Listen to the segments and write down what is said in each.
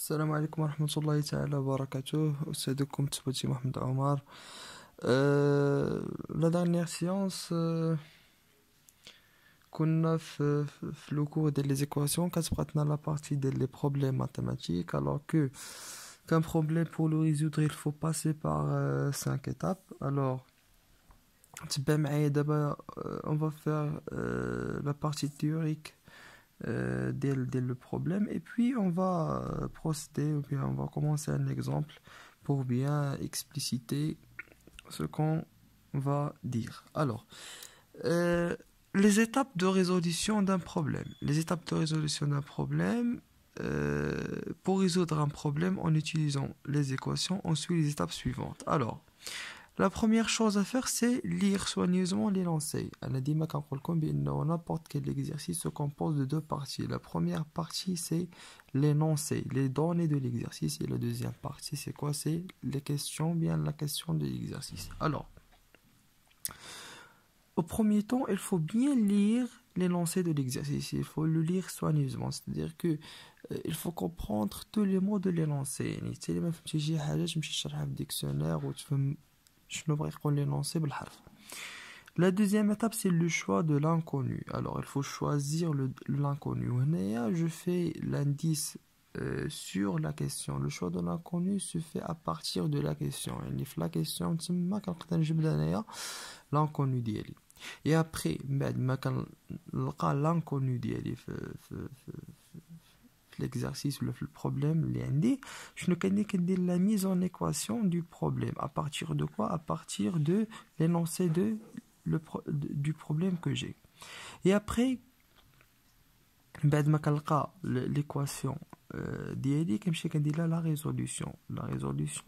السلام عليكم ورحمة الله تعالى وبركاته. أسعدكم تبتي محمد عمر. La dernière séance كنا في le cours des équations كتبقاتنا la partie des problèmes mathématiques, alors que qu'un problème pour le résoudre il faut passer par 5 étapes. Alors تبع معايا دابا on va faire la partie théorique dès le problème, et puis on va procéder, ou bien on va commencer un exemple pour bien expliciter ce qu'on va dire. Alors, les étapes de résolution d'un problème. Les étapes de résolution d'un problème, pour résoudre un problème en utilisant les équations, on suit les étapes suivantes. Alors, la première chose à faire, c'est lire soigneusement l'énoncé. N'importe quel exercice se compose de deux parties. La première partie, c'est l'énoncé, les données de l'exercice. Et la deuxième partie, c'est quoi? C'est les questions, bien la question de l'exercice. Alors, au premier temps, il faut bien lire l'énoncé de l'exercice. Il faut le lire soigneusement. C'est-à-dire que il faut comprendre tous les mots de l'énoncé. La deuxième étape, c'est le choix de l'inconnu. Alors, il faut choisir l'inconnu. Je fais l'indice sur la question. Le choix de l'inconnu se fait à partir de la question. La question, l'inconnu d'elle. Et après, l'inconnu d'elle, l'exercice, le problème, je ne connais que la mise en équation du problème. À partir de quoi? À partir de l'énoncé du problème que j'ai. Et après, l'équation ديالي كنمشي كندير لها la résolution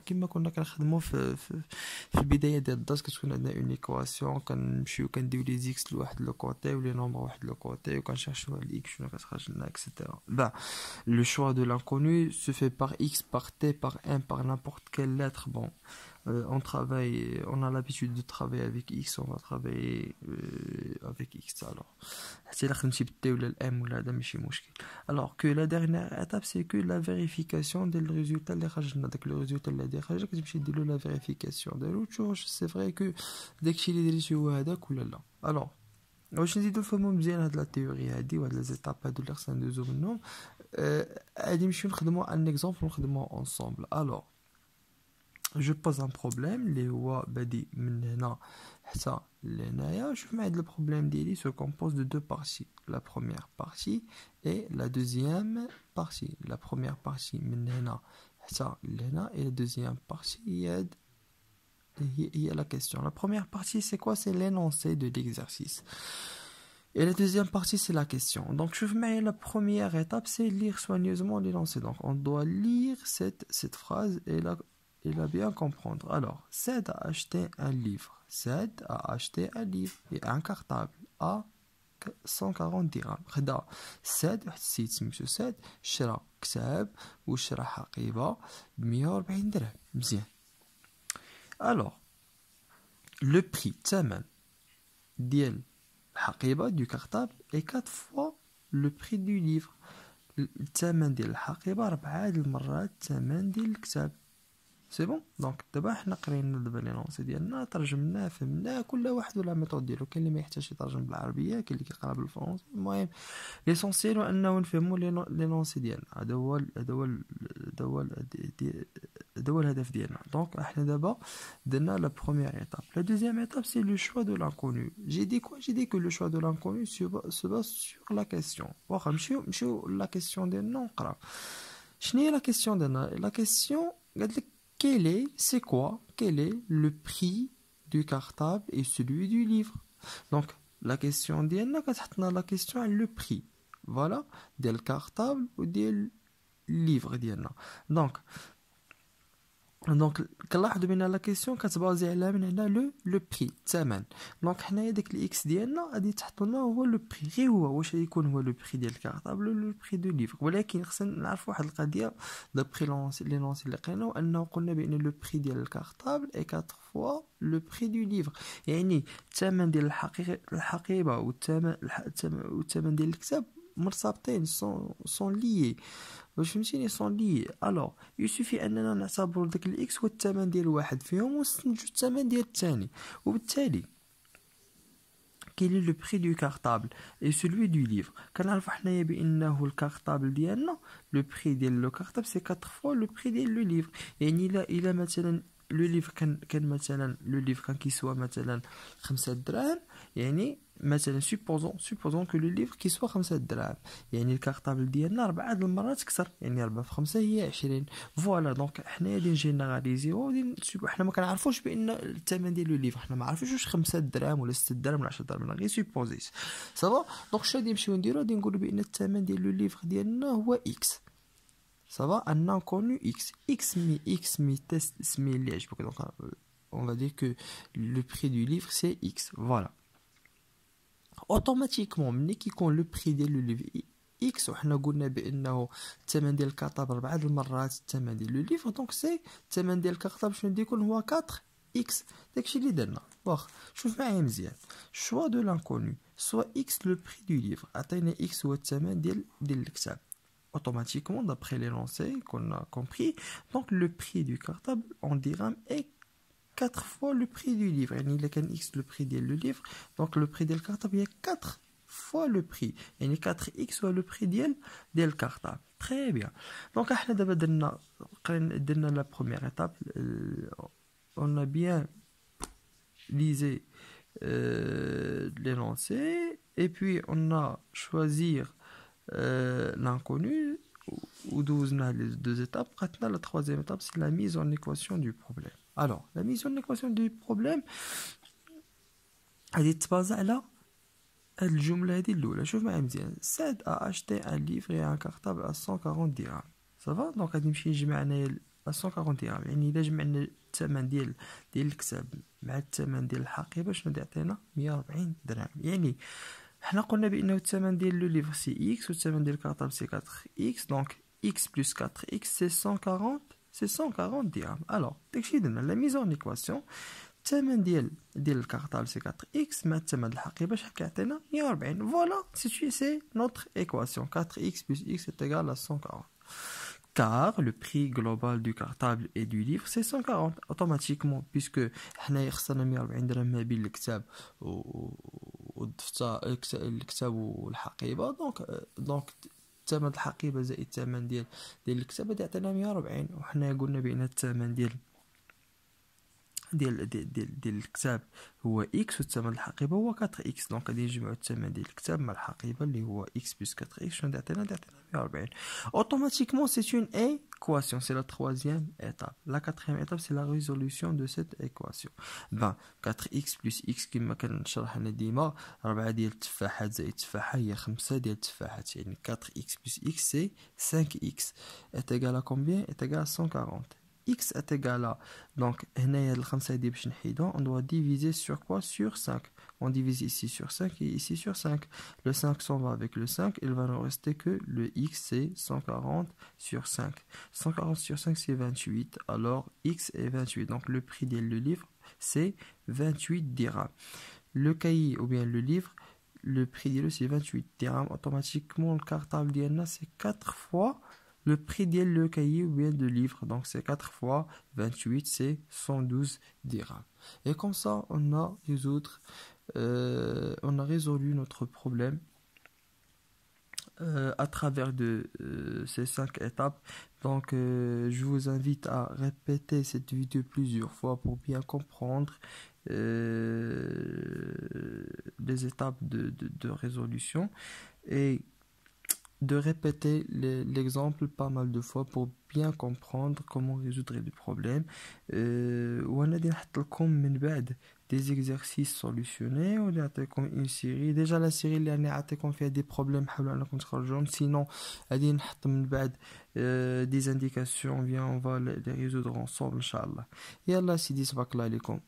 كما كنا كنخدموا في البدايه ديال الدرس. كتكون عندنا اون ايكواسيون، كنمشيو كنديو لي زيكس لواحد لو كوتي ولي نومبر واحد لو كوتي وكنشرحوا على الاكس شنو كتخرج لنا اكسيتيرا. Le choix de l'inconnu se fait par x, par t, par n, par n'importe quelle lettre. Bon, on a l'habitude de travailler avec x, on va travailler avec x. Alors, c'est la خدمتي بالتي ولا الام ولا هذا ماشي مشكل. Alors que la dernière étape, c'est que la vérification des résultats اللي خرج لنا. داك le résultat اللي خرج كتمشي دير له la vérification ديالو تشوف c'est vrai que داكشي اللي درتي هو هذاك ولا لا. Alors واش نزيدو نفهمو مزيان هاد لا تيوري هادي وهاد لي زيتاب هادو اللي خصنا ندوزو منهم. غادي نمشيو نخدمو ان اكزومبل ونخدمو انصومبل. Alors je pose un problème اللي هو بادي من هنا حتى لهنايا. شوف معايا le problème ديالي se compose de deux parties. La première partie et la deuxième partie. La première partie من هنا حتى لهنا et la deuxième partie il y a la question. La première partie, c'est quoi? C'est l'énoncé de l'exercice. Et la deuxième partie, c'est la question. Donc, je mets la première étape, c'est lire soigneusement l'énoncé. Donc, on doit lire cette phrase et la bien comprendre. Alors, c'est à acheter un livre. C'est à acheter un livre et un cartable à 140 dirhams. خدا ساد واحد السيد سميتو ساد شرا كتاب وشرا حقيبة ب140 درهم. مزيان. Alors, le prix تمن ديال الحقيبة du cartable est 4 fois le prix du livre. الثمن ديال الحقيبة 4 المرات الثمن ديال الكتاب. سي بون. دونك دابا حنا قرينا دابا لينونسي ديالنا، ترجمناه، فهمناه، كل واحد ولا ميثود ديالو. كاين اللي ما يحتاجش يترجم بالعربيه، كاين اللي كيقرا بالفرنسي. المهم ليسونسيال هو انه نفهموا لينونسي ديالنا. هذا هو الهدف ديالنا. دونك احنا دابا درنا لا بروميير ايتاب. لا دوزيام ايتاب سي لو شوا دو لانكونو. جي دي كو لو شوا دو لانكونو se base sur la question. واخا نمشيو لا كيسيون ديالنا نقرا. شنو هي لا كيسيون ديالنا؟ لا كيسيون قالت لك quel est le prix du cartable et celui du livre. Donc la question ديالنا كتحطنا la question le prix, voilà, ديال الكارطابل وديال livre ديالنا. دونك كنلاحظوا بان لا كيسيون كتبازي على من هنا لو بري الثمن. دونك حنايا داك الاكس ديالنا غادي تحط لنا هو لو بري، غير هو واش غيكون هو لو بري ديال الكارطابل ولا لو بري دو ليفر. ولكن خصنا نعرفوا واحد القضيه دابري لونسي اللي قريناه، انه قلنا بان لو بري ديال الكارطابل اي 4 فوا لو بري دو ليفر. يعني الثمن ديال الحقيبه والثمن ديال الكتاب مرتبطين sont liés واش فهمتيني sont liés. alors il suffit اننا نعتبر داك الاكس هو الثمن ديال واحد فيهم ونستنتجو الثمن ديال الثاني وبالتالي quel est le prix du cartable et celui du livre. كنعرفوا حنايا بانه الكارطابل ديالنا لو بري ديال لو كارطابل سي 4 فوا لو بري ديال لو ليفر. يعني الا مثلا لو ليفر كان مثلا لو ليفر كان كيسوا مثلا 5 دراهم يعني مثلا supposons que le livre كيسوا 5 دراهم يعني الكارطابل ديالنا 4 المرات كثر يعني 4 في 5 هي 20. فوالا دونك حنايا غادي نجينيراليزيو غادي حنا ما كنعرفوش بان الثمن ديال لو ليفر حنا ما عارفينش واش 5 دراهم ولا 6 دراهم ولا 10 دراهم غير سوبوزيس صافا. دونك اش غادي نمشيو نديرو غادي نقولوا بان الثمن ديال لو ليفر ديالنا هو اكس. Ça va, un inconnu X. X, test, donc on va dire que le prix du livre c'est X. Voilà. Automatiquement, ملي كيكون le prix ديال le livre X وحنا قلنا بأنه الثمن ديال الكارطابل 4 المرات الثمن ديال le livre donc c'est الثمن ديال الكارطابل شنو غادي يكون هو 4X. داكشي اللي درنا. واخ شوف معايا مزيان. choix de l'inconnu soit X le prix du livre. عطينا X هو الثمن ديال الكتاب. Automatiquement, d'après l'énoncé qu'on a compris, donc le prix du cartable en dirham est 4 fois le prix du livre. Il y a X le prix du livre, donc le prix du cartable est 4 fois le prix. Il y a 4X soit le prix du cartable. Très bien. Donc, la première étape, on a bien lisé l'énoncé et puis on a choisi l'inconnu ou 12 les deux étapes. Maintenant la troisième étape c'est la mise en équation du problème. Alors la mise en équation du problème غادي تبازا على هاد الجمله هادي الاولى. شوف معايا مزيان. سعد a acheté un livre et un cartable à 140 dirhams. صافا دونك غادي نمشي نجمع انايا 140 درهم يعني الا جمعنا الثمن ديال الكتاب مع الثمن ديال الحقيبه شنو يعطينا 140 درهم. يعني حنا قلنا بانه الثمن ديال لو ليفر سي اكس والثمن ديال الكارطابل سي 4 اكس دونك اكس بلس 4 اكس سي 140 درهم. الوغ داكشي درنا لا ميز اون ايكواسيون. الثمن ديال الكارطابل سي 4 اكس مع الثمن الحقيبه شحال كيعطينا 140. فوالا سي نوتر ايكواسيون 4 اكس بلس اكس est égal à 140 car le prix global du cartable et du livre c'est 140 automatiquement puisque حنا خسرنا 140 درهم ما بين الكتاب والدفتر الكتاب والحقيبه دونك الثمن الحقيبه زائد الثمن ديال الكتاب غادي يعطينا 140 وحنا قلنا بان الثمن ديال الكتاب هو اكس والثمن الحقيبه هو 4 اكس دونك غادي نجمعوا الثمن ديال الكتاب مع الحقيبه اللي هو اكس بلس 4 اكس شنو يعطينا 140. automatiquement c'est une équation, c'est la troisième étape. La quatrième étape c'est la résolution de cette équation. Ben 4x plus x كما كنشرح انا ديما 4 ديال التفاحات زائد التفاحه هي 5 ديال التفاحات يعني 4x plus x c'est 5x est égal à combien est égal à 140. x est égal à donc هنايا الخمسه دي باش نحيدو on doit diviser sur quoi sur 5. On divise ici sur 5 et ici sur 5. Le 5 s'en va avec le 5. Il va nous rester que le x c'est 140 sur 5. 140 sur 5 c'est 28. Alors x est 28. Donc le prix du livre c'est 28 dirhams. Le cahier ou bien le livre, le prix du livre c'est 28 dirhams. Automatiquement le cartable d'Iana c'est 4 fois le prix le cahier ou bien de livre. Donc c'est 4 fois 28 c'est 112 dirhams. Et comme ça on a résolu notre problème à travers ces 5 étapes. Donc je vous invite à répéter cette vidéo plusieurs fois pour bien comprendre les étapes de résolution et de répéter l'exemple pas mal de fois pour bien comprendre comment résoudre les problèmes. وانا غادي نحط لكم من بعد des exercices solutionnés ou نعطيكم une série. déjà la série اللي راني عطيكم فيها des problèmes حاولوا انكم تخرجوهم. sinon غادي نحط من بعد des indications bien on va les résoudre ensemble ان شاء الله. يلا سيدي تبارك الله عليكم.